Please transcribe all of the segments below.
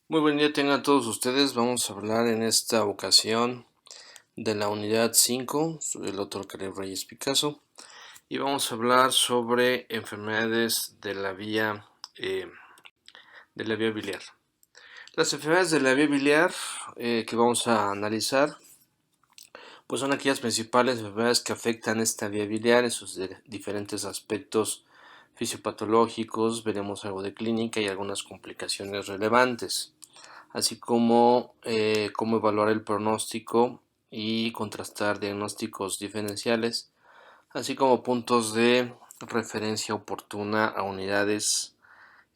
Muy buen día tengan todos ustedes. Vamos a hablar en esta ocasión de la unidad 5, soy el doctor Caleb Reyes Picasso, y vamos a hablar sobre enfermedades de la vía biliar. Las enfermedades de la vía biliar que vamos a analizar pues son aquellas principales enfermedades que afectan esta vía biliar en sus diferentes aspectos fisiopatológicos. Veremos algo de clínica y algunas complicaciones relevantes, así como cómo evaluar el pronóstico y contrastar diagnósticos diferenciales, así como puntos de referencia oportuna a unidades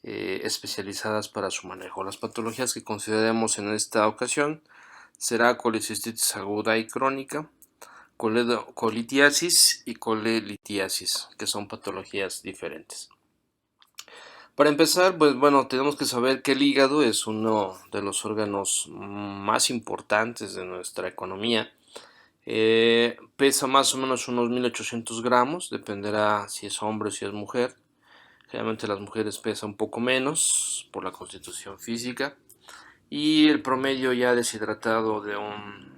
especializadas para su manejo. Las patologías que consideremos en esta ocasión será colicistitis aguda y crónica, colitiasis y colelitiasis, que son patologías diferentes. Para empezar, pues bueno, tenemos que saber que el hígado es uno de los órganos más importantes de nuestra economía. Pesa más o menos unos 1800 gramos, dependerá si es hombre o si es mujer. Generalmente las mujeres pesan un poco menos por la constitución física. Y el promedio ya deshidratado de un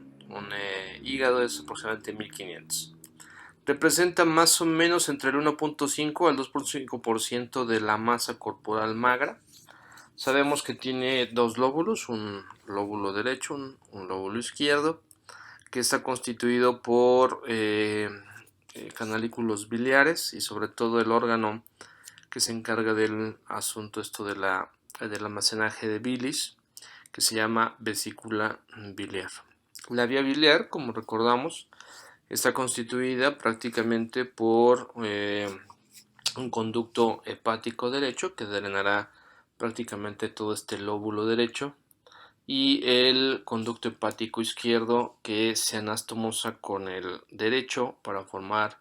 hígado es aproximadamente 1500. Representa más o menos entre el 1.5 al 2.5% de la masa corporal magra. Sabemos que tiene dos lóbulos, un lóbulo derecho, un lóbulo izquierdo, que está constituido por canalículos biliares y sobre todo el órgano que se encarga del asunto del almacenaje de bilis, que se llama vesícula biliar. La vía biliar, como recordamos, está constituida prácticamente por un conducto hepático derecho que drenará prácticamente todo este lóbulo derecho, y el conducto hepático izquierdo que se anastomosa con el derecho para formar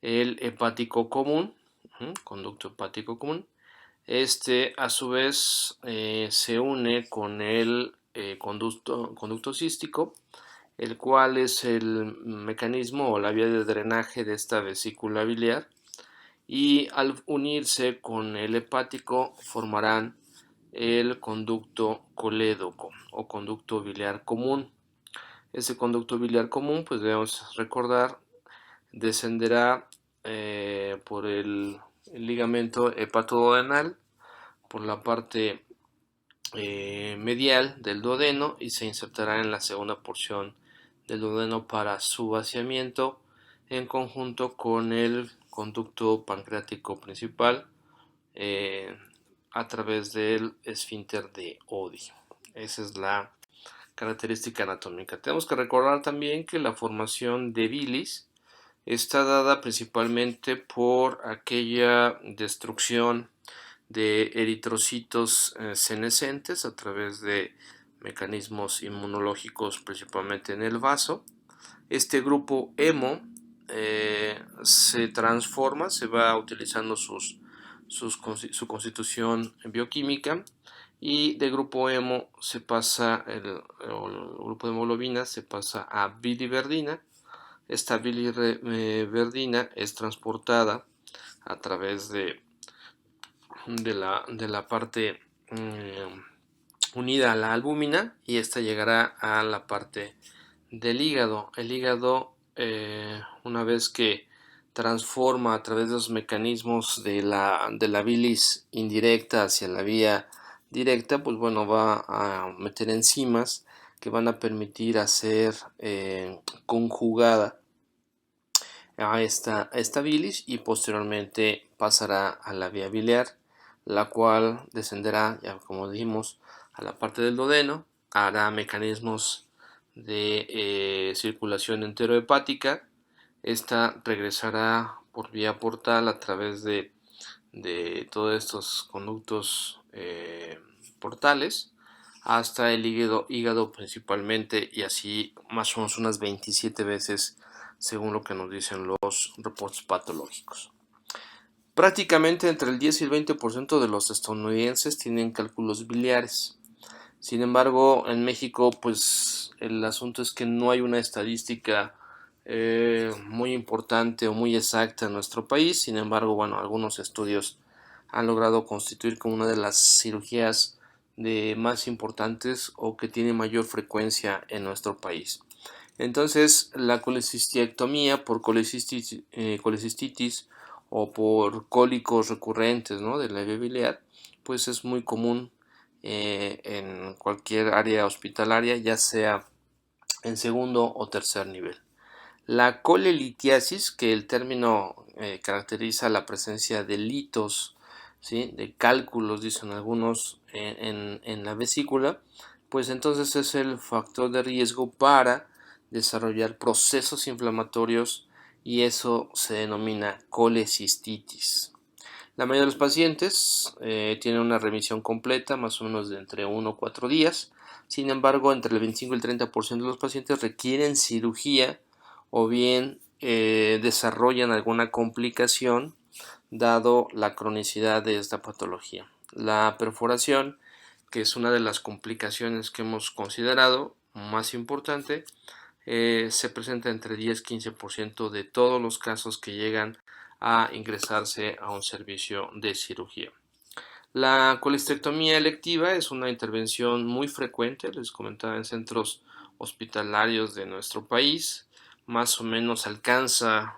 el hepático común, conducto hepático común. Este a su vez se une con el conducto cístico, el cual es el mecanismo o la vía de drenaje de esta vesícula biliar, y al unirse con el hepático formarán el conducto colédoco o conducto biliar común. Ese conducto biliar común, pues debemos recordar, descenderá por el ligamento hepatoduodenal, por la parte medial del duodeno, y se insertará en la segunda porción del duodeno para su vaciamiento en conjunto con el conducto pancreático principal a través del esfínter de Oddi. Esa es la característica anatómica. Tenemos que recordar también que la formación de bilis está dada principalmente por aquella destrucción de eritrocitos senescentes a través de mecanismos inmunológicos, principalmente en el vaso. Este grupo hemo se transforma, se va utilizando su constitución bioquímica, y de grupo hemo se pasa, el grupo de hemoglobina se pasa a biliverdina. Esta biliverdina es transportada a través de la parte unida a la albúmina, y esta llegará a la parte del hígado. El hígado, una vez que transforma a través de los mecanismos de la bilis indirecta hacia la vía directa, pues bueno, va a meter enzimas que van a permitir hacer conjugada a esta bilis, y posteriormente pasará a la vía biliar, la cual descenderá, ya como dijimos, a la parte del duodeno, hará mecanismos de circulación enterohepática. Esta regresará por vía portal a través de todos estos conductos portales hasta el hígado principalmente, y así más o menos unas 27 veces según lo que nos dicen los reportes patológicos. Prácticamente entre el 10 y el 20% de los estadounidenses tienen cálculos biliares. Sin embargo, en México, pues el asunto es que no hay una estadística muy importante o muy exacta en nuestro país. Sin embargo, bueno, algunos estudios han logrado constituir como una de las cirugías de más importantes o que tiene mayor frecuencia en nuestro país. Entonces, la colecistiectomía por colecistitis o por cólicos recurrentes, ¿no?, de la vía biliar, pues es muy común en cualquier área hospitalaria, ya sea en segundo o tercer nivel. La colelitiasis, que el término caracteriza la presencia de litos, ¿sí?, de cálculos, dicen algunos, en la vesícula, pues entonces es el factor de riesgo para desarrollar procesos inflamatorios y eso se denomina colecistitis. La mayoría de los pacientes tienen una remisión completa, más o menos de entre 1 o 4 días. Sin embargo, entre el 25 y el 30% de los pacientes requieren cirugía o bien desarrollan alguna complicación dado la cronicidad de esta patología. La perforación, que es una de las complicaciones que hemos considerado más importante, se presenta entre 10-15% de todos los casos que llegan a ingresarse a un servicio de cirugía. La colestectomía electiva es una intervención muy frecuente, les comentaba, en centros hospitalarios de nuestro país. Más o menos alcanza,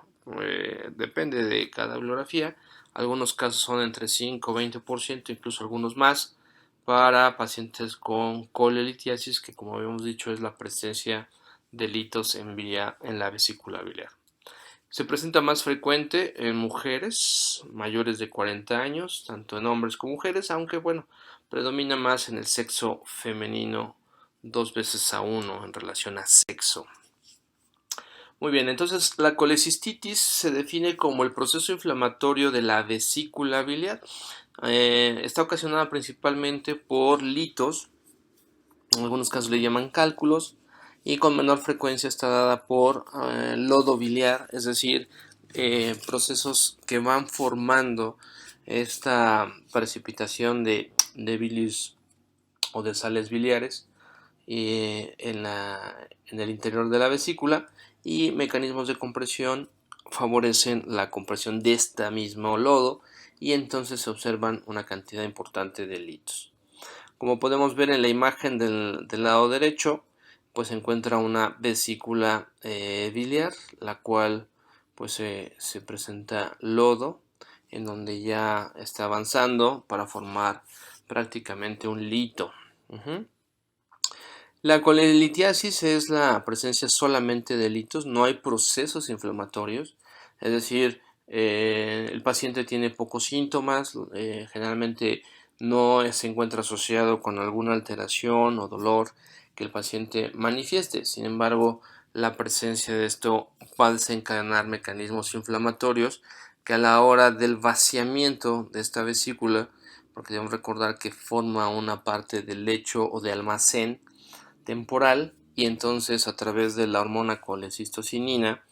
depende de cada bibliografía, algunos casos son entre 5-20%, incluso algunos más, para pacientes con colelitiasis, que como habíamos dicho es la presencia de litos en la vesícula biliar. Se presenta más frecuente en mujeres mayores de 40 años, tanto en hombres como mujeres, aunque bueno, predomina más en el sexo femenino, 2 veces a 1 en relación a sexo. Muy bien, entonces la colecistitis se define como el proceso inflamatorio de la vesícula biliar. Está ocasionada principalmente por litos, en algunos casos le llaman cálculos, y con menor frecuencia está dada por lodo biliar, es decir, procesos que van formando esta precipitación de bilis o de sales biliares en el interior de la vesícula, y mecanismos de compresión favorecen la compresión de este mismo lodo y entonces se observan una cantidad importante de litos. Como podemos ver en la imagen del lado derecho, pues se encuentra una vesícula biliar, la cual pues se presenta lodo, en donde ya está avanzando para formar prácticamente un lito. La colelitiasis es la presencia solamente de litos, no hay procesos inflamatorios, es decir, el paciente tiene pocos síntomas, generalmente no se encuentra asociado con alguna alteración o dolor que el paciente manifieste. Sin embargo, la presencia de esto va a desencadenar mecanismos inflamatorios que a la hora del vaciamiento de esta vesícula, porque debemos recordar que forma una parte del lecho o de almacén temporal, y entonces a través de la hormona colecistocinina,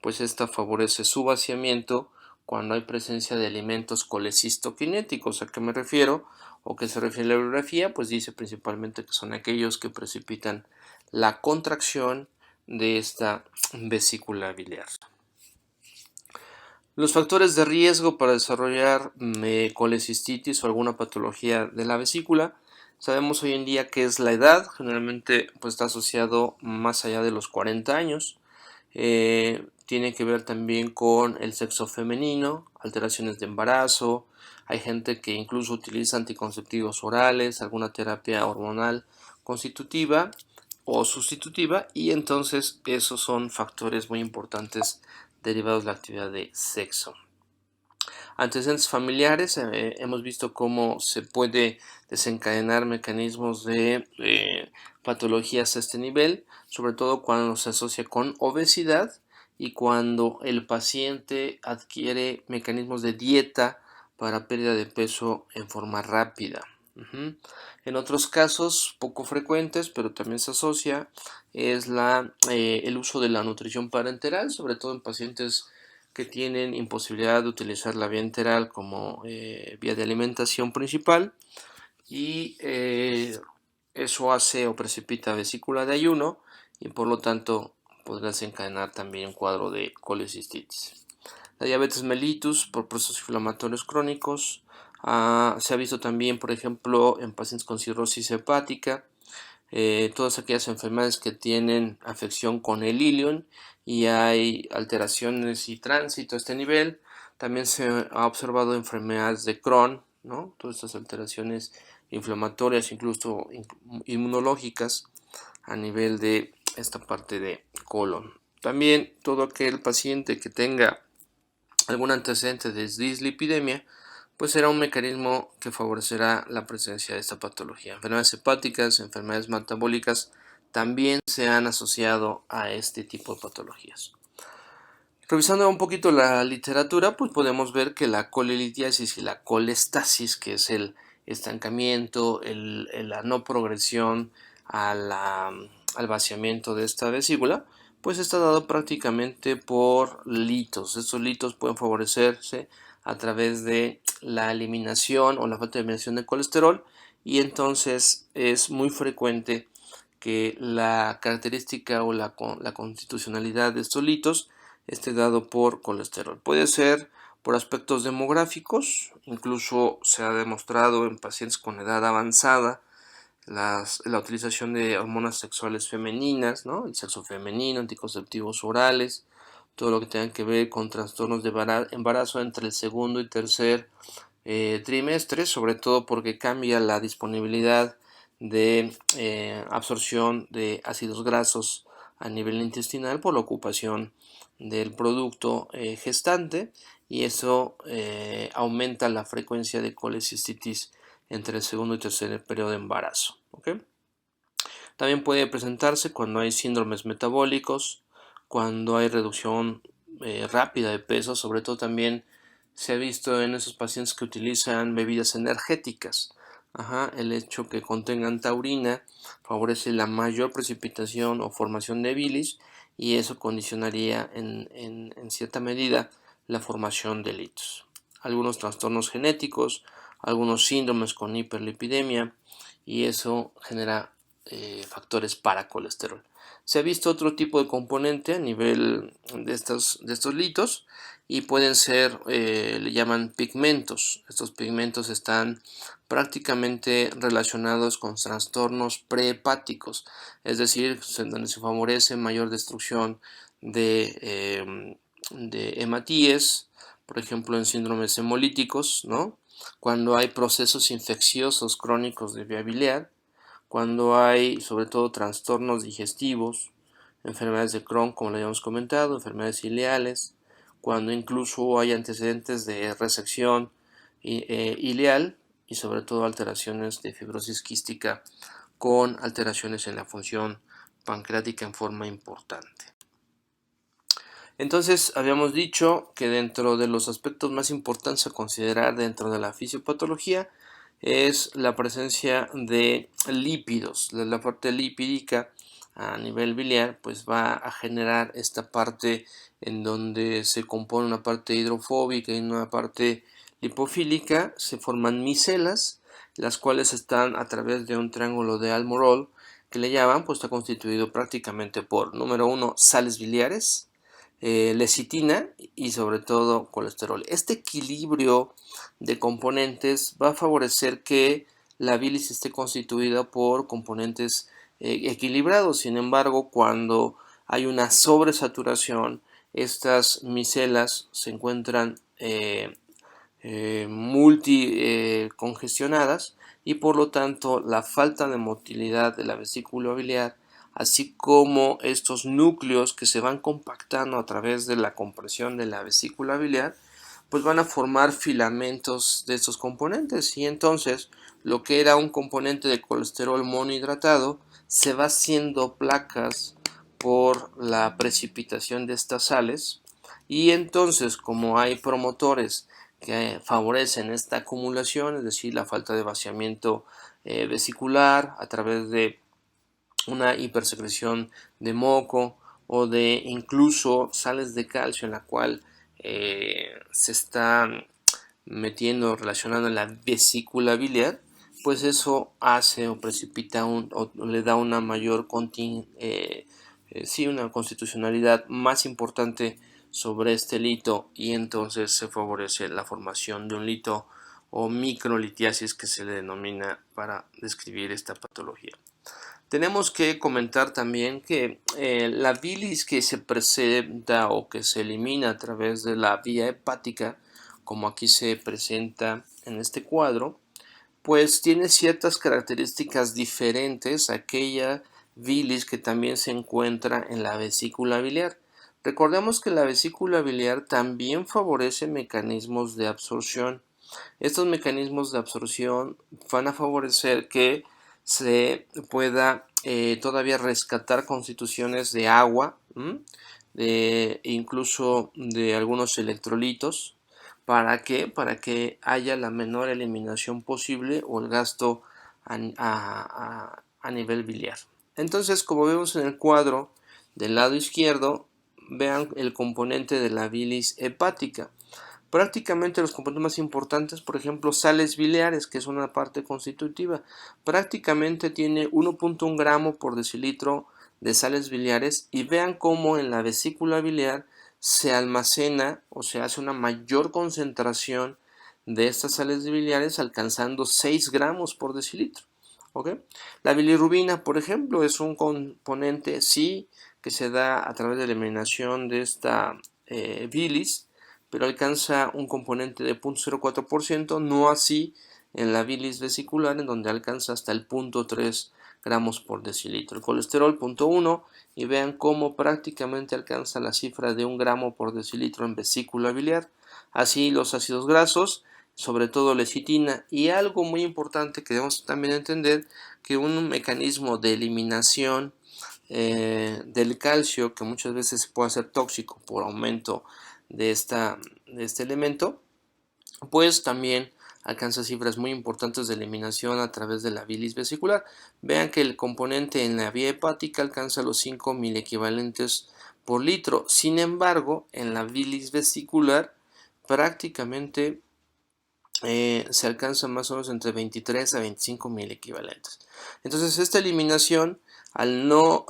pues esta favorece su vaciamiento cuando hay presencia de alimentos colecistokinéticos. ¿A qué me refiero? ¿O qué se refiere la bibliografía? Pues dice principalmente que son aquellos que precipitan la contracción de esta vesícula biliar. Los factores de riesgo para desarrollar colecistitis o alguna patología de la vesícula, sabemos hoy en día que es la edad, generalmente pues está asociado más allá de los 40 años. Tiene que ver también con el sexo femenino, alteraciones de embarazo, hay gente que incluso utiliza anticonceptivos orales, alguna terapia hormonal constitutiva o sustitutiva, y entonces esos son factores muy importantes derivados de la actividad de sexo. Antecedentes familiares, hemos visto cómo se puede desencadenar mecanismos de patologías a este nivel, sobre todo cuando se asocia con obesidad y cuando el paciente adquiere mecanismos de dieta para pérdida de peso en forma rápida. En otros casos poco frecuentes, pero también se asocia, es el uso de la nutrición parenteral, sobre todo en pacientes que tienen imposibilidad de utilizar la vía enteral como vía de alimentación principal, y eso hace o precipita vesícula de ayuno y por lo tanto podrá desencadenar también un cuadro de colecistitis. La diabetes mellitus por procesos inflamatorios crónicos Se ha visto también, por ejemplo, en pacientes con cirrosis hepática, todas aquellas enfermedades que tienen afección con el ilion y hay alteraciones y tránsito a este nivel. También se ha observado enfermedades de Crohn, ¿no? Todas estas alteraciones inflamatorias, incluso inmunológicas, a nivel de esta parte de colon. También todo aquel paciente que tenga algún antecedente de dislipidemia, pues será un mecanismo que favorecerá la presencia de esta patología. Enfermedades hepáticas, enfermedades metabólicas también se han asociado a este tipo de patologías. Revisando un poquito la literatura, pues podemos ver que la colelitiasis y la colestasis, que es el estancamiento, la no progresión al vaciamiento de esta vesícula, pues está dado prácticamente por litos. Estos litos pueden favorecerse a través de la eliminación o la falta de eliminación de colesterol, y entonces es muy frecuente que la característica o la constitucionalidad de estos litos esté dado por colesterol. Puede ser por aspectos demográficos, incluso se ha demostrado en pacientes con edad avanzada la utilización de hormonas sexuales femeninas, ¿no? El sexo femenino, anticonceptivos orales, todo lo que tenga que ver con trastornos de embarazo entre el segundo y tercer trimestre, sobre todo porque cambia la disponibilidad de absorción de ácidos grasos a nivel intestinal por la ocupación del producto gestante, y eso aumenta la frecuencia de colecistitis entre el segundo y tercer periodo de embarazo. ¿Okay? También puede presentarse cuando hay síndromes metabólicos, cuando hay reducción rápida de peso, sobre todo también se ha visto en esos pacientes que utilizan bebidas energéticas. El hecho que contengan taurina favorece la mayor precipitación o formación de bilis, y eso condicionaría en cierta medida la formación de litos. Algunos trastornos genéticos, algunos síndromes con hiperlipidemia, y eso genera factores para colesterol. Se ha visto otro tipo de componente a nivel de estos litos, y pueden ser, le llaman pigmentos. Estos pigmentos están prácticamente relacionados con trastornos prehepáticos, es decir, donde se favorece mayor destrucción de hematíes, por ejemplo en síndromes hemolíticos, ¿no? Cuando hay procesos infecciosos crónicos de vía biliar, cuando hay sobre todo trastornos digestivos, enfermedades de Crohn, como lo habíamos comentado, enfermedades ileales, cuando incluso hay antecedentes de resección ileal, y sobre todo alteraciones de fibrosis quística con alteraciones en la función pancreática en forma importante. Entonces, habíamos dicho que dentro de los aspectos más importantes a considerar dentro de la fisiopatología es la presencia de lípidos. La parte lipídica a nivel biliar pues va a generar esta parte en donde se compone una parte hidrofóbica y una parte lipofílica. Se forman micelas, las cuales están a través de un triángulo de Almorol que le llaman, pues está constituido prácticamente por, número 1, sales biliares, lecitina y sobre todo colesterol. Este equilibrio de componentes va a favorecer que la bilis esté constituida por componentes equilibrados. Sin embargo, cuando hay una sobresaturación, estas micelas se encuentran multicongestionadas, y por lo tanto la falta de motilidad de la vesícula biliar, así como estos núcleos que se van compactando a través de la compresión de la vesícula biliar, pues van a formar filamentos de estos componentes, y entonces lo que era un componente de colesterol monohidratado se va haciendo placas por la precipitación de estas sales, y entonces como hay promotores que favorecen esta acumulación, es decir, la falta de vaciamiento vesicular a través de una hipersecreción de moco o de incluso sales de calcio en la cual se está metiendo, relacionando en la vesícula biliar, pues eso hace o precipita o le da una mayor una constitucionalidad más importante sobre este lito, y entonces se favorece la formación de un lito o microlitiasis, que se le denomina para describir esta patología. Tenemos que comentar también que la bilis que se presenta o que se elimina a través de la vía hepática, como aquí se presenta en este cuadro, pues tiene ciertas características diferentes a aquella bilis que también se encuentra en la vesícula biliar. Recordemos que la vesícula biliar también favorece mecanismos de absorción. Estos mecanismos de absorción van a favorecer que se pueda todavía rescatar constituciones de agua, incluso de algunos electrolitos. ¿Para qué? Para que haya la menor eliminación posible o el gasto a nivel biliar. Entonces, como vemos en el cuadro del lado izquierdo, vean el componente de la bilis hepática. Prácticamente los componentes más importantes, por ejemplo, sales biliares, que es una parte constitutiva, prácticamente tiene 1.1 gramo por decilitro de sales biliares, y vean cómo en la vesícula biliar se almacena o se hace una mayor concentración de estas sales biliares, alcanzando 6 gramos por decilitro. ¿Okay? La bilirrubina, por ejemplo, es un componente, sí, que se da a través de la eliminación de esta bilis, pero alcanza un componente de 0.04%, no así en la bilis vesicular, en donde alcanza hasta el 0.3 gramos por decilitro. El colesterol 0.1, y vean cómo prácticamente alcanza la cifra de 1 gramo por decilitro en vesícula biliar. Así los ácidos grasos, sobre todo lecitina, y algo muy importante que debemos también entender, que un mecanismo de eliminación del calcio, que muchas veces puede ser tóxico por aumento de este elemento, pues también alcanza cifras muy importantes de eliminación a través de la bilis vesicular. Vean que el componente en la vía hepática alcanza los 5 equivalentes por litro. Sin embargo, en la bilis vesicular prácticamente se alcanza más o menos entre 23 a 25 equivalentes. Entonces, esta eliminación, al no,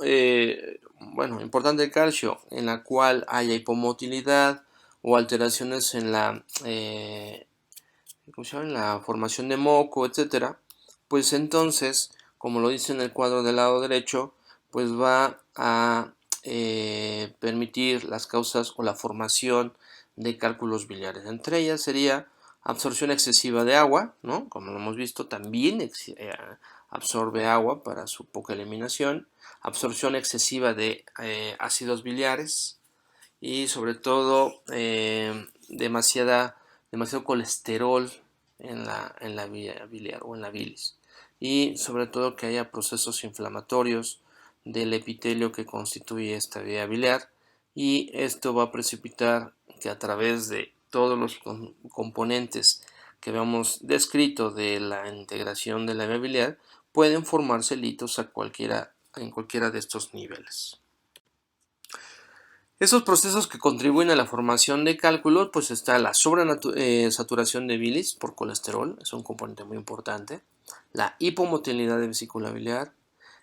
importante el calcio, en la cual haya hipomotilidad o alteraciones en la formación de moco, etcétera, pues entonces, como lo dice en el cuadro del lado derecho, pues va a permitir las causas o la formación de cálculos biliares. Entre ellas sería absorción excesiva de agua, ¿no? Como lo hemos visto, también absorbe agua para su poca eliminación, absorción excesiva de ácidos biliares, y sobre todo demasiado colesterol en la vía biliar o en la bilis, y sobre todo que haya procesos inflamatorios del epitelio que constituye esta vía biliar, y esto va a precipitar que a través de todos los componentes que habíamos descrito de la integración de la vía biliar pueden formarse litos en cualquiera de estos niveles. Esos procesos que contribuyen a la formación de cálculos, pues está la sobresaturación de bilis por colesterol, es un componente muy importante, la hipomotilidad de vesícula biliar,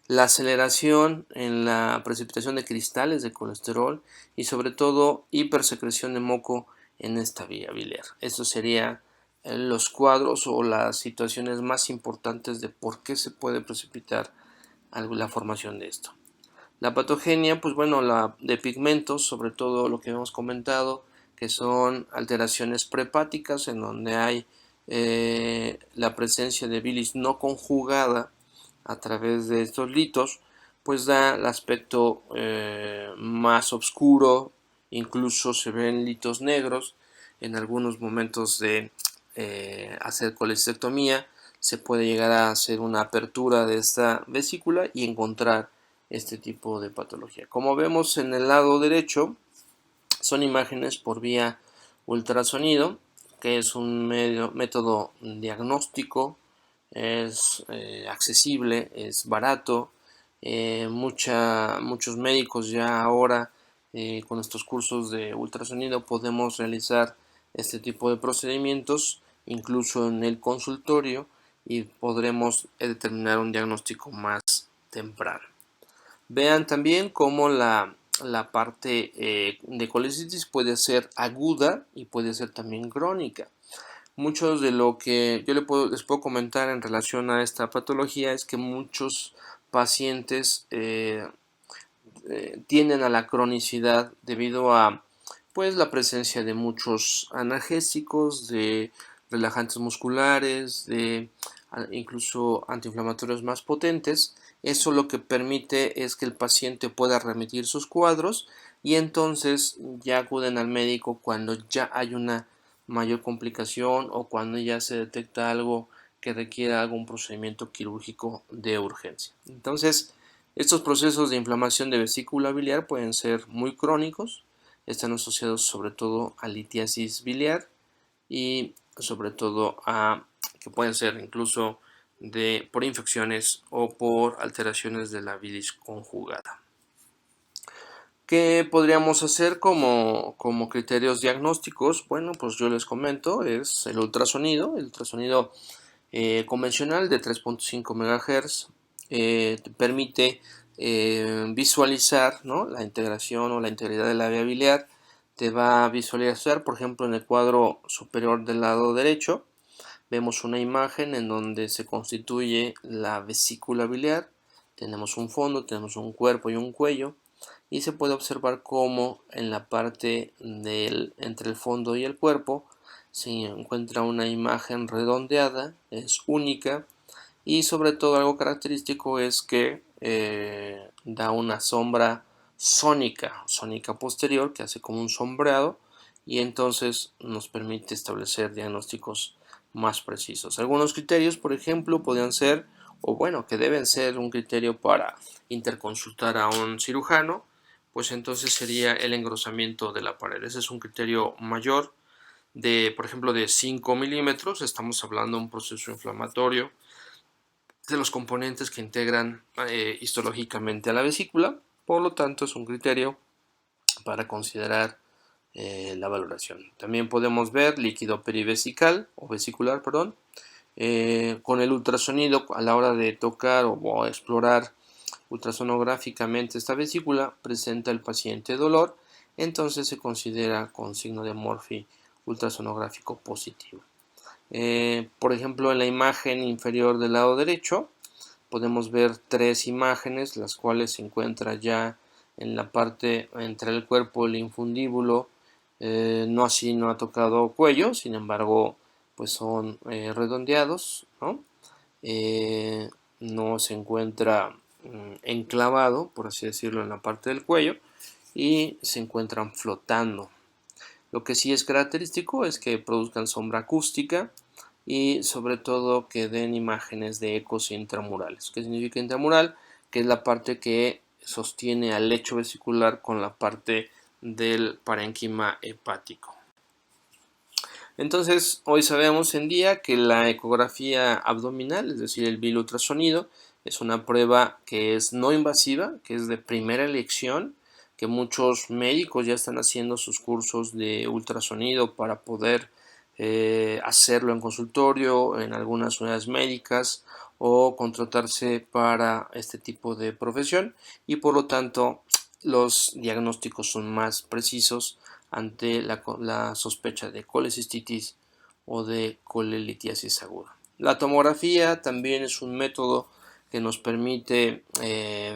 la aceleración en la precipitación de cristales de colesterol, y sobre todo hipersecreción de moco en esta vía biliar. Estos serían los cuadros o las situaciones más importantes de por qué se puede precipitar la formación de esto. La patogenia, pues bueno, la de pigmentos, sobre todo lo que hemos comentado, que son alteraciones prehepáticas en donde hay la presencia de bilis no conjugada a través de estos litos, pues da el aspecto más oscuro, incluso se ven litos negros. En algunos momentos de hacer colecistectomía se puede llegar a hacer una apertura de esta vesícula y encontrar este tipo de patología. Como vemos en el lado derecho, son imágenes por vía ultrasonido, que es un método diagnóstico, es accesible, es barato. Muchos médicos ya ahora con estos cursos de ultrasonido podemos realizar este tipo de procedimientos incluso en el consultorio, y podremos determinar un diagnóstico más temprano. Vean también cómo la parte de colecitis puede ser aguda y puede ser también crónica. Muchos de lo que yo les puedo comentar en relación a esta patología es que muchos pacientes tienden a la cronicidad debido a pues la presencia de muchos analgésicos, de relajantes musculares, de incluso antiinflamatorios más potentes. Eso lo que permite es que el paciente pueda remitir sus cuadros y entonces ya acuden al médico cuando ya hay una mayor complicación o cuando ya se detecta algo que requiera algún procedimiento quirúrgico de urgencia. Entonces, estos procesos de inflamación de vesícula biliar pueden ser muy crónicos, están asociados sobre todo a litiasis biliar y sobre todo a que pueden ser incluso por infecciones o por alteraciones de la bilis conjugada. ¿Qué podríamos hacer como criterios diagnósticos? Bueno, pues yo les comento, es el ultrasonido convencional de 3.5 MHz te permite visualizar, ¿no?, la integración o la integridad de la vía biliar. Te va a visualizar, por ejemplo, en el cuadro superior del lado derecho, vemos una imagen en donde se constituye la vesícula biliar. Tenemos un fondo, tenemos un cuerpo y un cuello, y se puede observar cómo en la parte entre el fondo y el cuerpo se encuentra una imagen redondeada, es única, y sobre todo algo característico es que da una sombra sónica posterior que hace como un sombreado y entonces nos permite establecer diagnósticos más precisos. Algunos criterios, por ejemplo, podrían ser, o bueno, que deben ser un criterio para interconsultar a un cirujano, pues entonces sería el engrosamiento de la pared. Ese es un criterio mayor por ejemplo, de 5 milímetros. Estamos hablando de un proceso inflamatorio de los componentes que integran histológicamente a la vesícula. Por lo tanto, es un criterio para considerar la valoración. También podemos ver líquido perivesical o vesicular, perdón, con el ultrasonido a la hora de tocar o explorar ultrasonográficamente esta vesícula presenta el paciente dolor, entonces se considera con signo de Morphy ultrasonográfico positivo. Por ejemplo, en la imagen inferior del lado derecho podemos ver tres imágenes, las cuales se encuentran ya en la parte entre el cuerpo y el infundíbulo. No ha tocado cuello, sin embargo, pues son redondeados, ¿no? No se encuentra enclavado, por así decirlo, en la parte del cuello y se encuentran flotando. Lo que sí es característico es que produzcan sombra acústica y sobre todo que den imágenes de ecos intramurales. ¿Qué significa intramural? Que es la parte que sostiene al lecho vesicular con la parte del parénquima hepático. Entonces, hoy sabemos en día que la ecografía abdominal, es decir, el bilultrasonido, es una prueba que es no invasiva, que es de primera elección, que muchos médicos ya están haciendo sus cursos de ultrasonido para poder hacerlo en consultorio, en algunas unidades médicas o contratarse para este tipo de profesión y por lo tanto los diagnósticos son más precisos ante la sospecha de colecistitis o de colelitiasis aguda. La tomografía también es un método que nos permite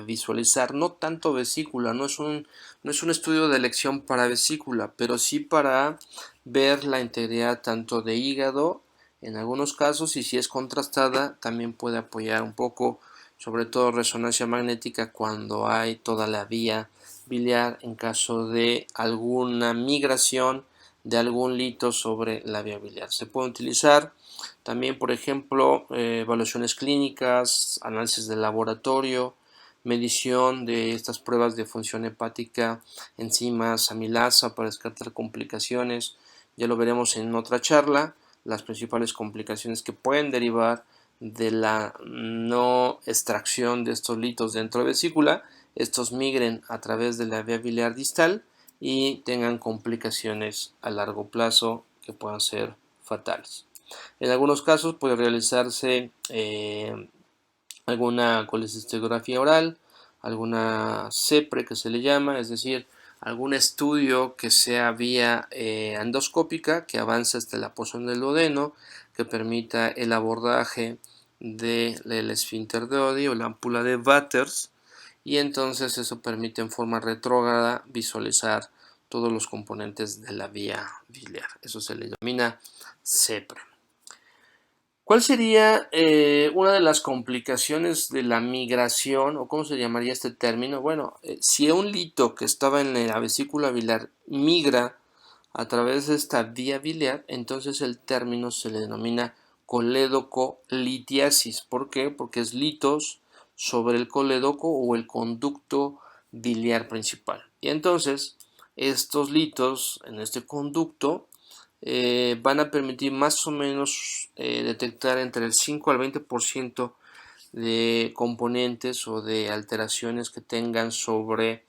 visualizar no tanto vesícula, no es un estudio de elección para vesícula, pero sí para ver la integridad tanto de hígado en algunos casos, y si es contrastada también puede apoyar un poco, sobre todo resonancia magnética cuando hay toda la vía biliar en caso de alguna migración de algún lito sobre la vía biliar. Se puede utilizar también, por ejemplo, evaluaciones clínicas, análisis de laboratorio, medición de estas pruebas de función hepática, enzimas, amilasa para descartar complicaciones. Ya lo veremos en otra charla, las principales complicaciones que pueden derivar de la no extracción de estos litos dentro de vesícula. Estos migren a través de la vía biliar distal y tengan complicaciones a largo plazo que puedan ser fatales. En algunos casos puede realizarse alguna colecistografía oral, alguna CEPRE que se le llama, es decir, algún estudio que sea vía endoscópica, que avance hasta la porción del duodeno, que permita el abordaje del esfínter de Oddi o la ámpula de Vatters, y entonces eso permite en forma retrógrada visualizar todos los componentes de la vía biliar. Eso se le denomina CEPRE. ¿Cuál sería una de las complicaciones de la migración, o cómo se llamaría este término? Bueno, si un lito que estaba en la vesícula biliar migra a través de esta vía biliar, entonces el término se le denomina colédocolitiasis. ¿Por qué? Porque es litos sobre el colédoco o el conducto biliar principal. Y entonces estos litos en este conducto van a permitir más o menos detectar entre el 5 al 20% de componentes o de alteraciones que tengan sobre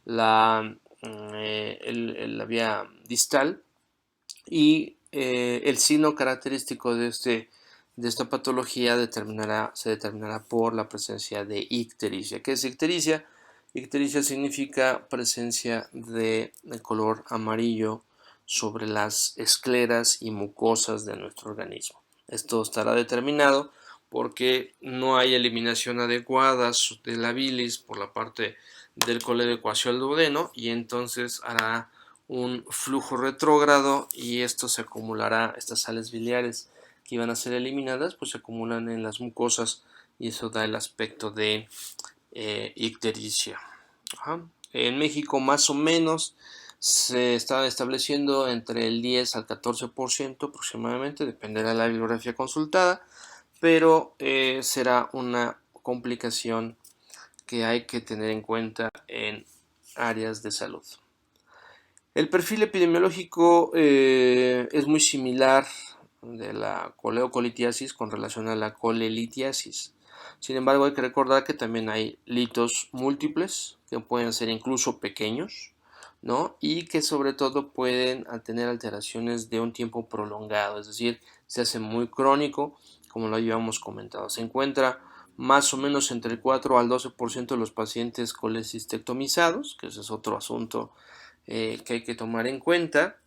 la vía distal, y el signo característico de esta patología se determinará por la presencia de ictericia. ¿Qué es ictericia? Ictericia significa presencia de color amarillo sobre las escleras y mucosas de nuestro organismo. Esto estará determinado porque no hay eliminación adecuada de la bilis por la parte del colédoco hacia el duodeno, y entonces hará un flujo retrógrado y esto se acumulará, estas sales biliares que iban a ser eliminadas pues se acumulan en las mucosas y eso da el aspecto de ictericia. En México más o menos se está estableciendo entre el 10 al 14% aproximadamente, dependerá de la bibliografía consultada, pero será una complicación que hay que tener en cuenta en áreas de salud. El perfil epidemiológico es muy similar de la coleocolitiasis con relación a la colelitiasis. Sin embargo, hay que recordar que también hay litos múltiples que pueden ser incluso pequeños, ¿no? Y que sobre todo pueden tener alteraciones de un tiempo prolongado, es decir, se hace muy crónico, como lo habíamos comentado. Se encuentra más o menos entre el 4 al 12% de los pacientes colecistectomizados, que ese es otro asunto que hay que tomar en cuenta,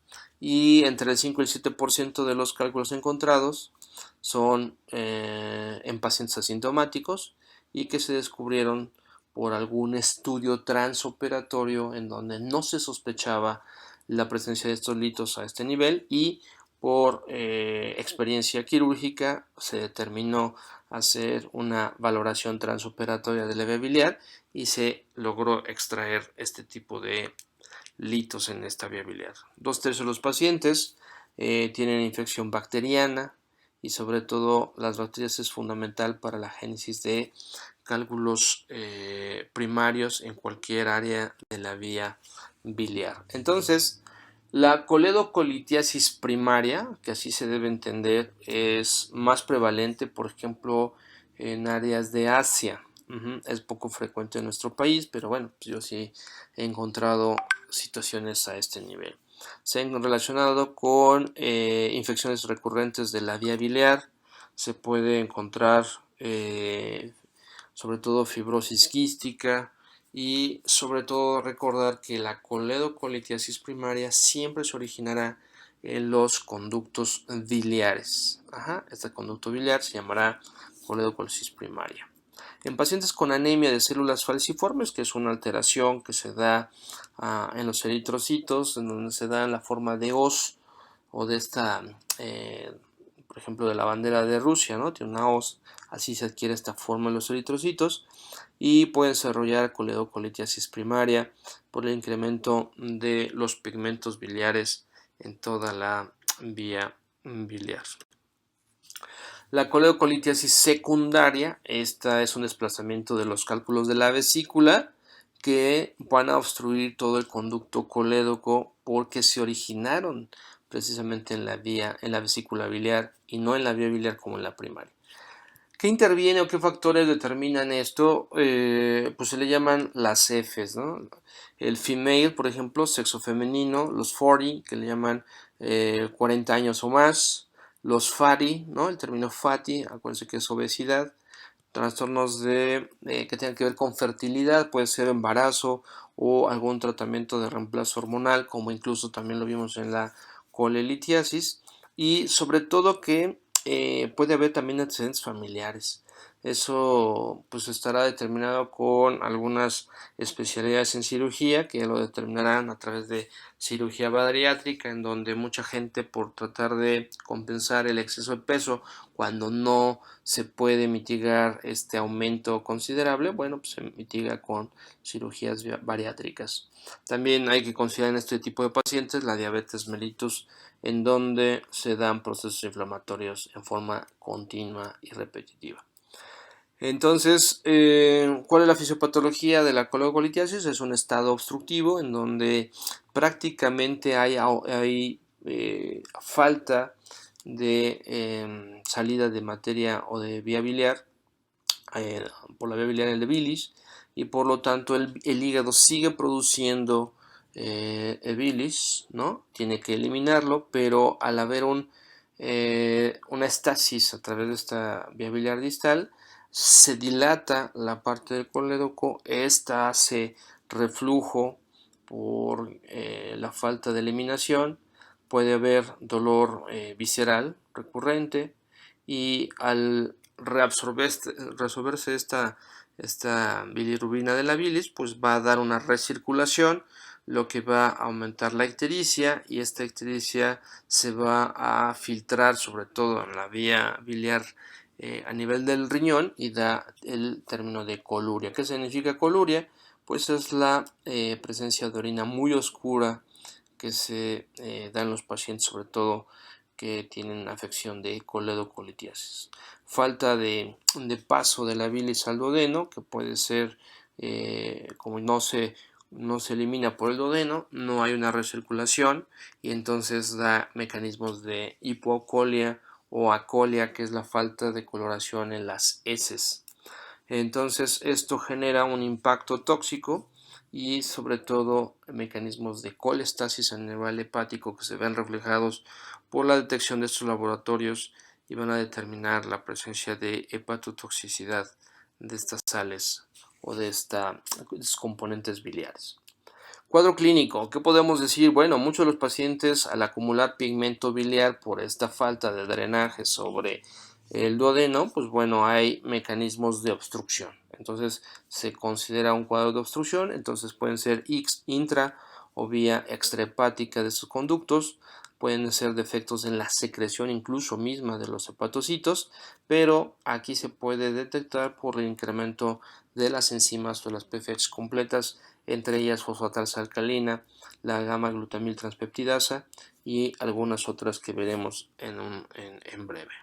y entre el 5 y el 7% de los cálculos encontrados son en pacientes asintomáticos y que se descubrieron por algún estudio transoperatorio en donde no se sospechaba la presencia de estos litos a este nivel, y por experiencia quirúrgica se determinó hacer una valoración transoperatoria de la vía biliar y se logró extraer este tipo de litos en esta vía biliar. 2/3 de los pacientes tienen infección bacteriana, y sobre todo las bacterias es fundamental para la génesis de cálculos primarios en cualquier área de la vía biliar. Entonces, la coledocolitiasis primaria, que así se debe entender, es más prevalente, por ejemplo, en áreas de Asia. Es poco frecuente en nuestro país, pero bueno, pues yo sí he encontrado situaciones a este nivel. Se han relacionado con infecciones recurrentes de la vía biliar. Se puede encontrar sobre todo fibrosis quística, y sobre todo recordar que la coledocolitiasis primaria siempre se originará en los conductos biliares. Este conducto biliar se llamará coledocolitiasis primaria. En pacientes con anemia de células falciformes, que es una alteración que se da en los eritrocitos, en donde se da en la forma de hoz o de esta, por ejemplo, de la bandera de Rusia, ¿no? Tiene una hoz, así se adquiere esta forma en los eritrocitos, y puede desarrollar coledocolitiasis primaria por el incremento de los pigmentos biliares en toda la vía biliar. La coledocolitiasis secundaria, esta es un desplazamiento de los cálculos de la vesícula que van a obstruir todo el conducto colédoco porque se originaron precisamente en la vesícula biliar y no en la vía biliar como en la primaria. ¿Qué interviene o qué factores determinan esto? Pues se le llaman las Fs, ¿no? El female, por ejemplo, sexo femenino, los 40, que le llaman 40 años o más, los fatty, ¿no? El término fatty, acuérdense que es obesidad, trastornos que tengan que ver con fertilidad, puede ser embarazo o algún tratamiento de reemplazo hormonal, como incluso también lo vimos en la colelitiasis, y sobre todo que puede haber también antecedentes familiares. Eso pues estará determinado con algunas especialidades en cirugía que lo determinarán a través de cirugía bariátrica, en donde mucha gente, por tratar de compensar el exceso de peso cuando no se puede mitigar este aumento considerable, bueno, pues se mitiga con cirugías bariátricas. También hay que considerar en este tipo de pacientes la diabetes mellitus, en donde se dan procesos inflamatorios en forma continua y repetitiva. Entonces, ¿cuál es la fisiopatología de la coledocolitiasis? Es un estado obstructivo en donde prácticamente hay falta de salida de materia o de vía biliar eh, por la vía biliar en el bilis, y por lo tanto el hígado sigue produciendo el bilis, ¿no? Tiene que eliminarlo, pero al haber una estasis a través de esta vía biliar distal, se dilata la parte del colédoco, esta hace reflujo por la falta de eliminación, puede haber dolor visceral recurrente, y al reabsorberse esta bilirrubina de la bilis, pues va a dar una recirculación, lo que va a aumentar la ictericia, y esta ictericia se va a filtrar sobre todo en la vía biliar a nivel del riñón y da el término de coluria. ¿Qué significa coluria? Pues es la presencia de orina muy oscura que se da en los pacientes, sobre todo que tienen afección de coledocolitiasis. Falta de paso de la bilis al duodeno, que puede ser, como no se elimina por el duodeno, no hay una recirculación, y entonces da mecanismos de hipocolia o acolia, que es la falta de coloración en las heces. Entonces esto genera un impacto tóxico y sobre todo mecanismos de colestasis a nivel hepático que se ven reflejados por la detección de estos laboratorios, y van a determinar la presencia de hepatotoxicidad de estas sales o de estos componentes biliares. Cuadro clínico, ¿qué podemos decir? Bueno, muchos de los pacientes, al acumular pigmento biliar por esta falta de drenaje sobre el duodeno, pues bueno, hay mecanismos de obstrucción. Entonces se considera un cuadro de obstrucción. Entonces pueden ser intra o vía extrahepática de sus conductos, pueden ser defectos en la secreción incluso misma de los hepatocitos, pero aquí se puede detectar por el incremento de las enzimas o las PFX completas, entre ellas fosfatalsa alcalina, la gamma-glutamil transpeptidasa y algunas otras que veremos en breve.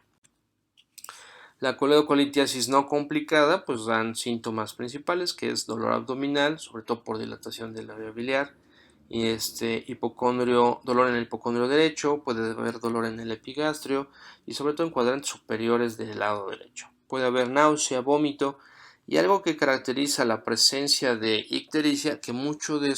La coledocolitiasis no complicada pues dan síntomas principales, que es dolor abdominal, sobre todo por dilatación de la vía biliar, y dolor en el hipocondrio derecho, puede haber dolor en el epigastrio y sobre todo en cuadrantes superiores del lado derecho. Puede haber náusea, vómito, y algo que caracteriza la presencia de ictericia, que mucho de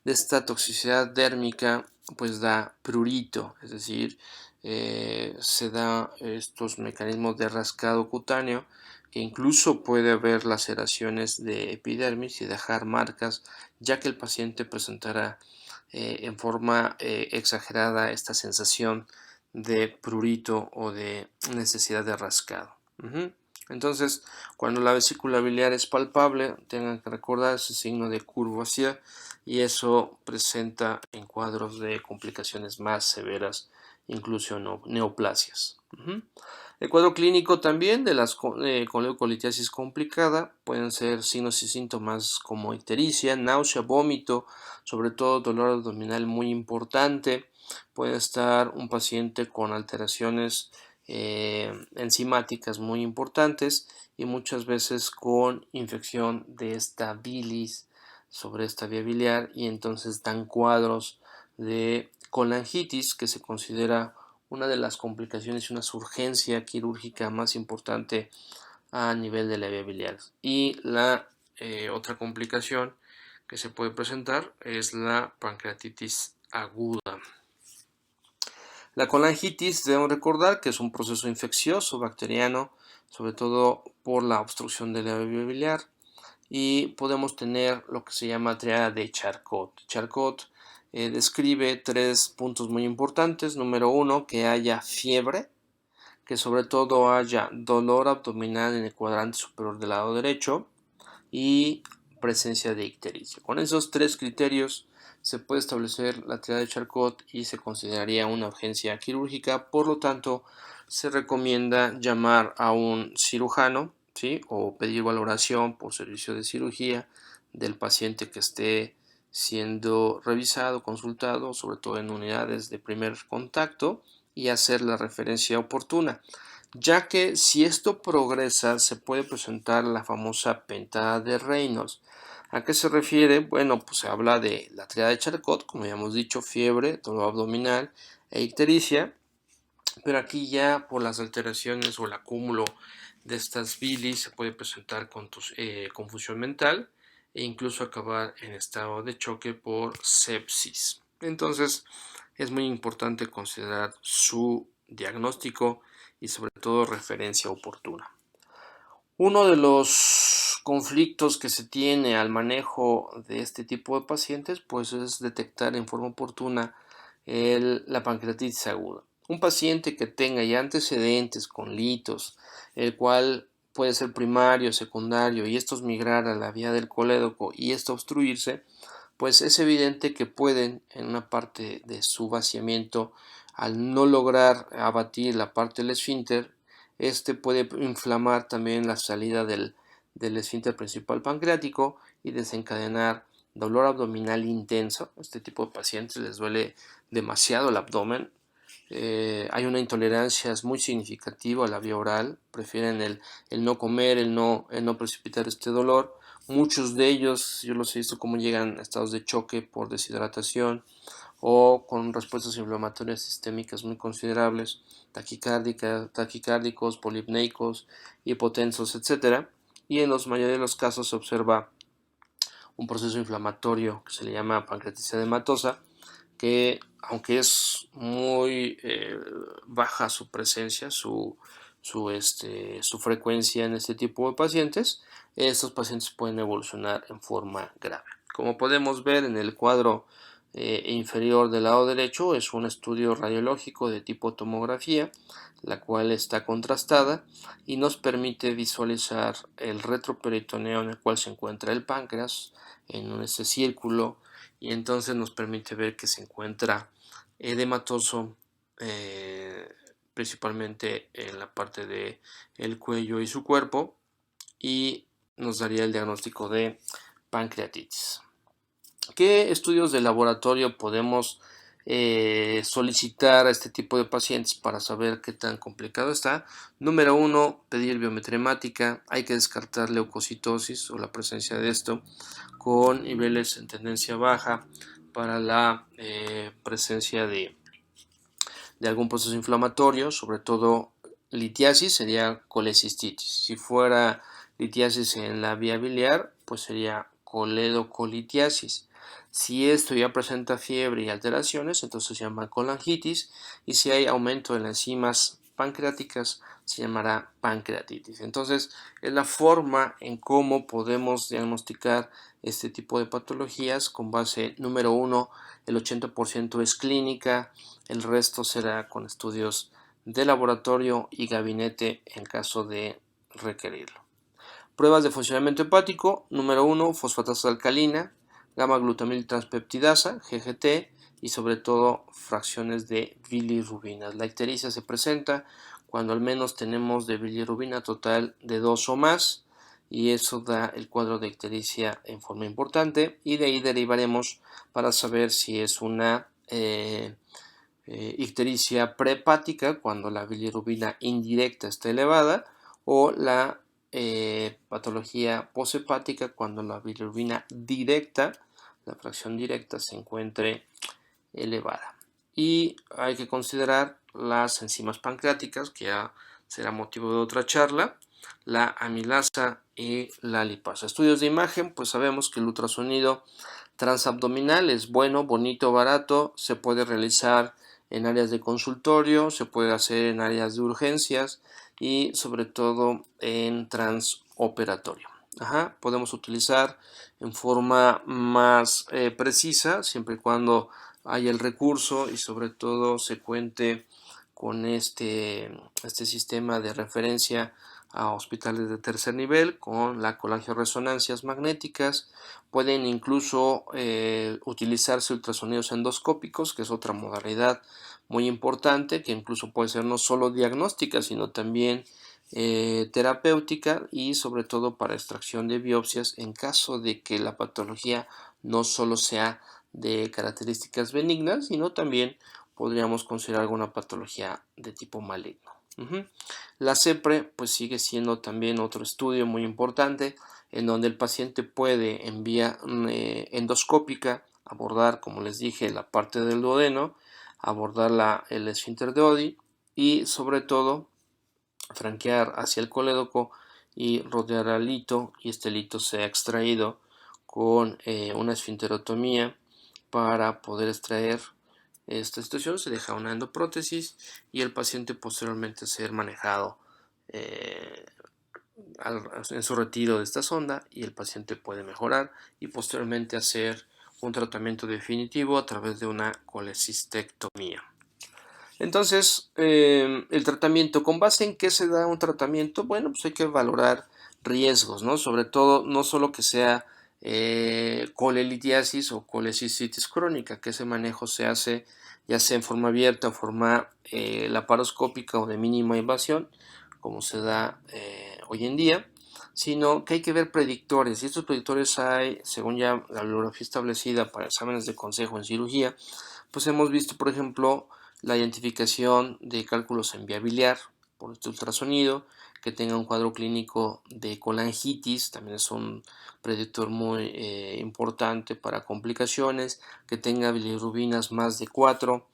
esta toxicidad dérmica pues da prurito, es decir, se da estos mecanismos de rascado cutáneo, que incluso puede haber laceraciones de epidermis y dejar marcas, ya que el paciente presentará en forma exagerada esta sensación de prurito o de necesidad de rascado. Entonces, cuando la vesícula biliar es palpable, tengan que recordar ese signo de curvacia, y eso presenta en cuadros de complicaciones más severas, incluso neoplasias. El cuadro clínico también de las coledocolitiasis complicada pueden ser signos y síntomas como ictericia, náusea, vómito, sobre todo dolor abdominal muy importante. Puede estar un paciente con alteraciones enzimáticas muy importantes, y muchas veces con infección de esta bilis sobre esta vía biliar, y entonces dan cuadros de colangitis, que se considera una de las complicaciones y una urgencia quirúrgica más importante a nivel de la vía biliar. Y la otra complicación que se puede presentar es la pancreatitis aguda. La colangitis, debemos recordar que es un proceso infeccioso bacteriano sobre todo por la obstrucción de la vía biliar. Y podemos tener lo que se llama triada de Charcot. Charcot describe 3 puntos muy importantes. Número 1, que haya fiebre, que sobre todo haya dolor abdominal en el cuadrante superior del lado derecho y presencia de ictericia. Con esos 3 criterios se puede establecer la triada de Charcot y se consideraría una urgencia quirúrgica. Por lo tanto, se recomienda llamar a un cirujano, ¿sí?, o pedir valoración por servicio de cirugía del paciente que esté siendo revisado, consultado, sobre todo en unidades de primer contacto, y hacer la referencia oportuna, ya que si esto progresa se puede presentar la famosa pentada de Reynolds. ¿A qué se refiere? Bueno, pues se habla de la triada de Charcot, como ya hemos dicho, fiebre, dolor abdominal e ictericia, pero aquí ya por las alteraciones o el acúmulo de estas bilis se puede presentar confusión mental e incluso acabar en estado de choque por sepsis. Entonces es muy importante considerar su diagnóstico y sobre todo referencia oportuna. Uno de los conflictos que se tiene al manejo de este tipo de pacientes pues es detectar en forma oportuna la pancreatitis aguda. Un paciente que tenga ya antecedentes con litos, el cual puede ser primario, secundario, y estos migrar a la vía del colédoco y esto obstruirse, pues es evidente que pueden en una parte de su vaciamiento, al no lograr abatir la parte del esfínter, este puede inflamar también la salida del esfínter principal pancreático y desencadenar dolor abdominal intenso. Este tipo de pacientes les duele demasiado el abdomen. Hay una intolerancia muy significativa a la vía oral, prefieren el no comer, el no precipitar este dolor. Muchos de ellos, yo los he visto cómo llegan a estados de choque por deshidratación o con respuestas inflamatorias sistémicas muy considerables, taquicárdicos, polipneicos, hipotensos, etc. Y en la mayoría de los casos se observa un proceso inflamatorio que se le llama pancreatitis edematosa, que aunque es muy baja su presencia, su frecuencia en este tipo de pacientes, estos pacientes pueden evolucionar en forma grave. Como podemos ver en el cuadro inferior del lado derecho, es un estudio radiológico de tipo tomografía, la cual está contrastada y nos permite visualizar el retroperitoneo en el cual se encuentra el páncreas en este círculo, y entonces nos permite ver que se encuentra edematoso principalmente en la parte de el cuello y su cuerpo, y nos daría el diagnóstico de pancreatitis. ¿Qué estudios de laboratorio podemos solicitar a este tipo de pacientes para saber qué tan complicado está? Número 1, pedir biometría hemática. Hay que descartar leucocitosis o la presencia de esto con niveles en tendencia baja para la presencia de algún proceso inflamatorio, sobre todo litiasis sería colecistitis. Si fuera litiasis en la vía biliar, pues sería coledocolitiasis. Si esto ya presenta fiebre y alteraciones, entonces se llama colangitis, y si hay aumento de las enzimas pancreáticas, se llamará pancreatitis. Entonces, es la forma en cómo podemos diagnosticar este tipo de patologías con base, número 1, el 80% es clínica, el resto será con estudios de laboratorio y gabinete en caso de requerirlo. Pruebas de funcionamiento hepático, número 1, fosfatasa alcalina, gamma-glutamil transpeptidasa, GGT, y sobre todo fracciones de bilirrubinas. La ictericia se presenta cuando al menos tenemos de bilirrubina total de 2 o más, y eso da el cuadro de ictericia en forma importante, y de ahí derivaremos para saber si es una ictericia prehepática cuando la bilirrubina indirecta está elevada, o la patología poshepática cuando la bilirrubina directa, la fracción directa, se encuentre elevada. Y hay que considerar las enzimas pancreáticas, que ya será motivo de otra charla, la amilasa y la lipasa. Estudios de imagen, pues sabemos que el ultrasonido transabdominal es bueno, bonito, barato, se puede realizar en áreas de consultorio, se puede hacer en áreas de urgencias, y sobre todo en transoperatorio. Podemos utilizar en forma más precisa siempre y cuando haya el recurso y sobre todo se cuente con este sistema de referencia a hospitales de tercer nivel con la colangioresonancias magnéticas. Pueden incluso utilizarse ultrasonidos endoscópicos, que es otra modalidad muy importante, que incluso puede ser no solo diagnóstica, sino también terapéutica y sobre todo para extracción de biopsias en caso de que la patología no solo sea de características benignas, sino también podríamos considerar alguna patología de tipo maligno. La CEPRE pues sigue siendo también otro estudio muy importante en donde el paciente puede en vía endoscópica abordar, como les dije, la parte del duodeno, abordar el esfínter de Oddi y sobre todo franquear hacia el colédoco y rodear al lito, y este lito sea extraído con una esfinterotomía para poder extraer esta situación. Se deja una endoprótesis y el paciente posteriormente ser manejado en su retiro de esta sonda, y el paciente puede mejorar y posteriormente hacer un tratamiento definitivo a través de una colecistectomía. Entonces, el tratamiento, ¿con base en qué se da un tratamiento? Bueno, pues hay que valorar riesgos, ¿no? Sobre todo, no solo que sea colelitiasis o colecistitis crónica, que ese manejo se hace ya sea en forma abierta o forma laparoscópica o de mínima invasión, como se da hoy en día, sino que hay que ver predictores, y estos predictores hay, según ya la bibliografía establecida para exámenes de consejo en cirugía, pues hemos visto, por ejemplo, la identificación de cálculos en vía biliar por este ultrasonido, que tenga un cuadro clínico de colangitis, también es un predictor muy importante para complicaciones, que tenga bilirrubinas más de 4,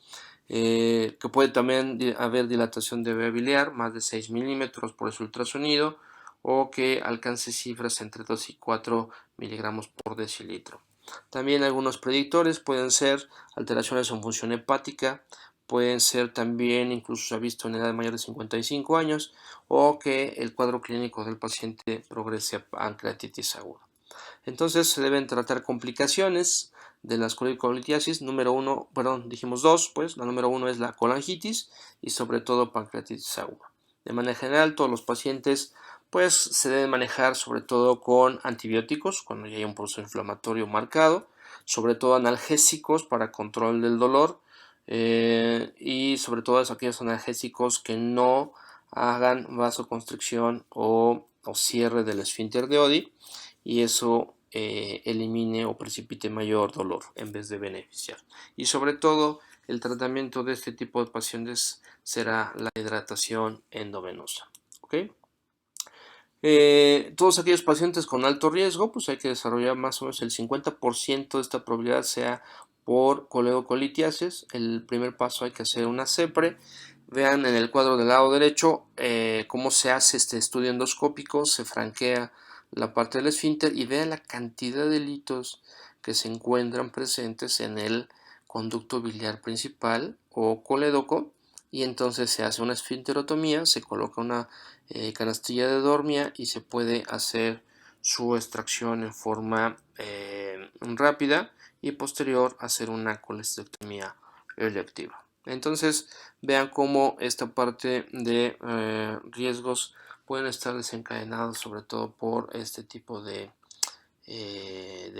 que puede también haber dilatación de vía biliar más de 6 milímetros por ese ultrasonido, o que alcance cifras entre 2 y 4 miligramos por decilitro. También algunos predictores pueden ser alteraciones en función hepática, pueden ser también, incluso se ha visto en edad mayor de 55 años, o que el cuadro clínico del paciente progrese a pancreatitis aguda. Entonces se deben tratar complicaciones de las colicolitiasis. Número uno, perdón, dijimos dos, pues la número uno es la colangitis y sobre todo pancreatitis aguda. De manera general, todos los pacientes pues se deben manejar sobre todo con antibióticos cuando ya hay un proceso inflamatorio marcado, sobre todo analgésicos para control del dolor, y sobre todo aquellos analgésicos que no hagan vasoconstricción o cierre del esfínter de Oddi, y eso elimine o precipite mayor dolor en vez de beneficiar. Y sobre todo, el tratamiento de este tipo de pacientes será la hidratación endovenosa. ¿Okay? Todos aquellos pacientes con alto riesgo, pues hay que desarrollar más o menos el 50% de esta probabilidad sea por coledocolitiasis. El primer paso hay que hacer una CEPRE. Vean en el cuadro del lado derecho cómo se hace este estudio endoscópico, se franquea la parte del esfínter y vean la cantidad de litos que se encuentran presentes en el conducto biliar principal o colédoco, y entonces se hace una esfinterotomía, se coloca una canastilla de dormia y se puede hacer su extracción en forma rápida, y posterior hacer una colecistectomía electiva. Entonces vean cómo esta parte de riesgos pueden estar desencadenados sobre todo por este tipo de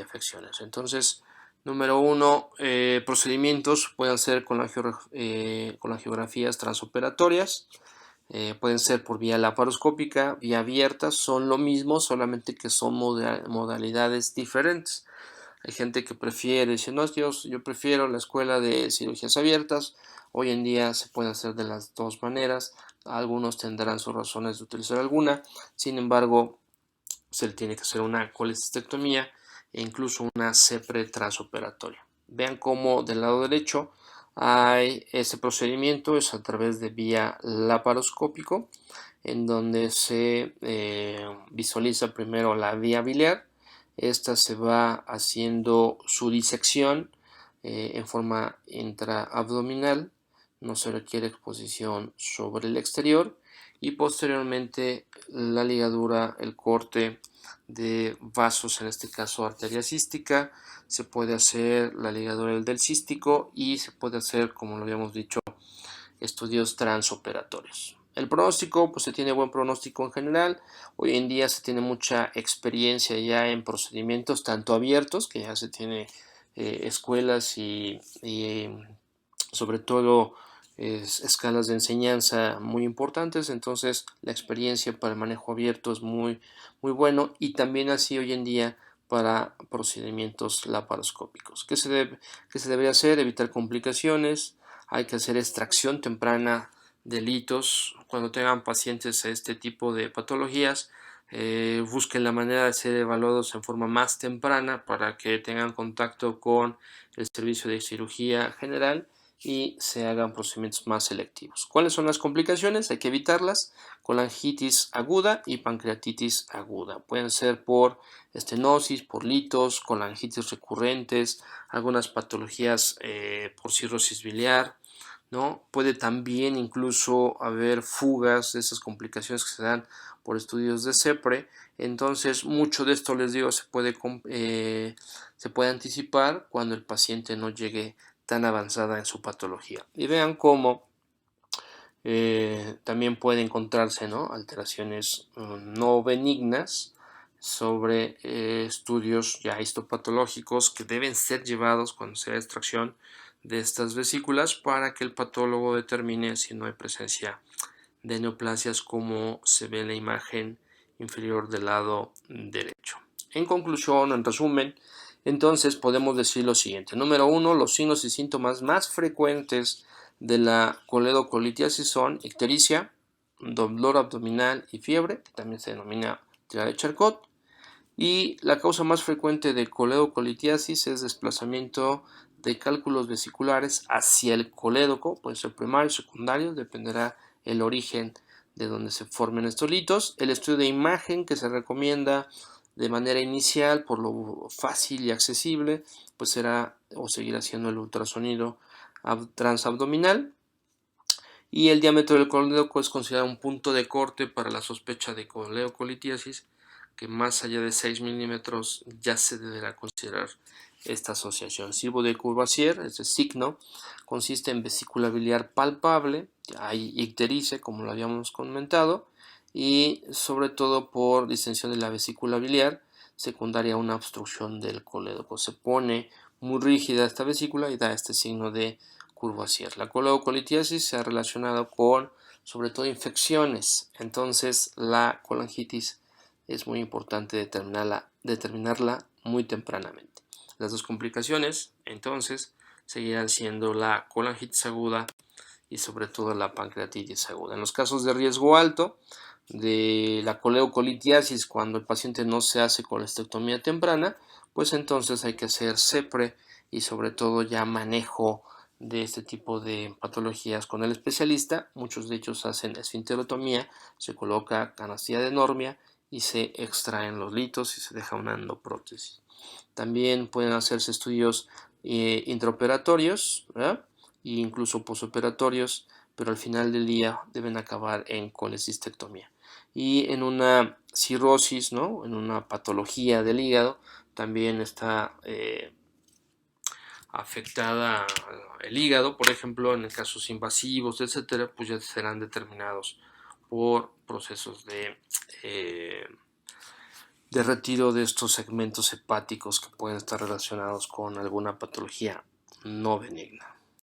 afecciones. Entonces, número uno, procedimientos pueden ser con angiografías transoperatorias, pueden ser por vía laparoscópica, vía abierta, son lo mismo, solamente que son modalidades diferentes. Hay gente que prefiere, dice, no, yo prefiero la escuela de cirugías abiertas. Hoy en día se puede hacer de las dos maneras. Algunos tendrán sus razones de utilizar alguna. Sin embargo, se le tiene que hacer una colecistectomía e incluso una CEPRE transoperatoria. Vean cómo del lado derecho hay ese procedimiento, es a través de vía laparoscópico, en donde se visualiza primero la vía biliar. Esta se va haciendo su disección en forma intraabdominal, no se requiere exposición sobre el exterior, y posteriormente la ligadura, el corte de vasos, en este caso arteria cística. Se puede hacer la ligadura del cístico y se puede hacer, como lo habíamos dicho, estudios transoperatorios. El pronóstico, pues se tiene buen pronóstico en general. Hoy en día se tiene mucha experiencia ya en procedimientos tanto abiertos, que ya se tiene escuelas y sobre todo escalas de enseñanza muy importantes, entonces la experiencia para el manejo abierto es muy bueno, y también así hoy en día para procedimientos laparoscópicos. ¿Qué se debería hacer? Evitar complicaciones. Hay que hacer extracción temprana de litos cuando tengan pacientes a este tipo de patologías. Busquen la manera de ser evaluados en forma más temprana para que tengan contacto con el servicio de cirugía general y se hagan procedimientos más selectivos. ¿Cuáles son las complicaciones? Hay que evitarlas: colangitis aguda y pancreatitis aguda. Pueden ser por estenosis, por litos, colangitis recurrentes, algunas patologías por cirrosis biliar, ¿no? Puede también incluso haber fugas de esas complicaciones que se dan por estudios de CEPRE. Entonces, mucho de esto, les digo, se puede anticipar cuando el paciente no llegue tan avanzada en su patología. Y vean cómo también puede encontrarse, ¿no?, alteraciones no benignas sobre estudios ya histopatológicos que deben ser llevados cuando se haga extracción de estas vesículas para que el patólogo determine si no hay presencia de neoplasias, como se ve en la imagen inferior del lado derecho. En conclusión, en resumen, entonces podemos decir lo siguiente. Número 1, los signos y síntomas más frecuentes de la coledocolitiasis son ictericia, dolor abdominal y fiebre, que también se denomina tirada de Charcot. Y la causa más frecuente de coledocolitiasis es desplazamiento de cálculos vesiculares hacia el colédoco, puede ser primario, secundario, dependerá el origen de donde se formen estos litos. El estudio de imagen que se recomienda de manera inicial, por lo fácil y accesible, pues será o seguirá siendo el ultrasonido transabdominal. Y el diámetro del colédoco es considerado un punto de corte para la sospecha de coledocolitiasis, que más allá de 6 milímetros ya se deberá considerar esta asociación. Silbo de Courvoisier, este signo, consiste en vesícula biliar palpable, hay ictericia, como lo habíamos comentado, y sobre todo por distensión de la vesícula biliar, secundaria a una obstrucción del colédoco. Se pone muy rígida esta vesícula y da este signo de Courvoisier. La coledocolitiasis se ha relacionado con, sobre todo, infecciones. Entonces, la colangitis es muy importante determinarla muy tempranamente. Las dos complicaciones, entonces, seguirán siendo la colangitis aguda y sobre todo la pancreatitis aguda. En los casos de riesgo alto de la coledocolitiasis, cuando el paciente no se hace colestectomía temprana, pues entonces hay que hacer CEPRE y sobre todo ya manejo de este tipo de patologías con el especialista. Muchos de ellos hacen esfinterotomía, se coloca canastilla de Normia y se extraen los litos y se deja una endoprótesis. También pueden hacerse estudios intraoperatorios, ¿verdad?, e incluso posoperatorios, pero al final del día deben acabar en colecistectomía. Y en una cirrosis, ¿no?, en una patología del hígado, también está afectada el hígado, por ejemplo, en casos invasivos, etcétera, pues ya serán determinados por procesos de retiro de estos segmentos hepáticos que pueden estar relacionados con alguna patología no benigna.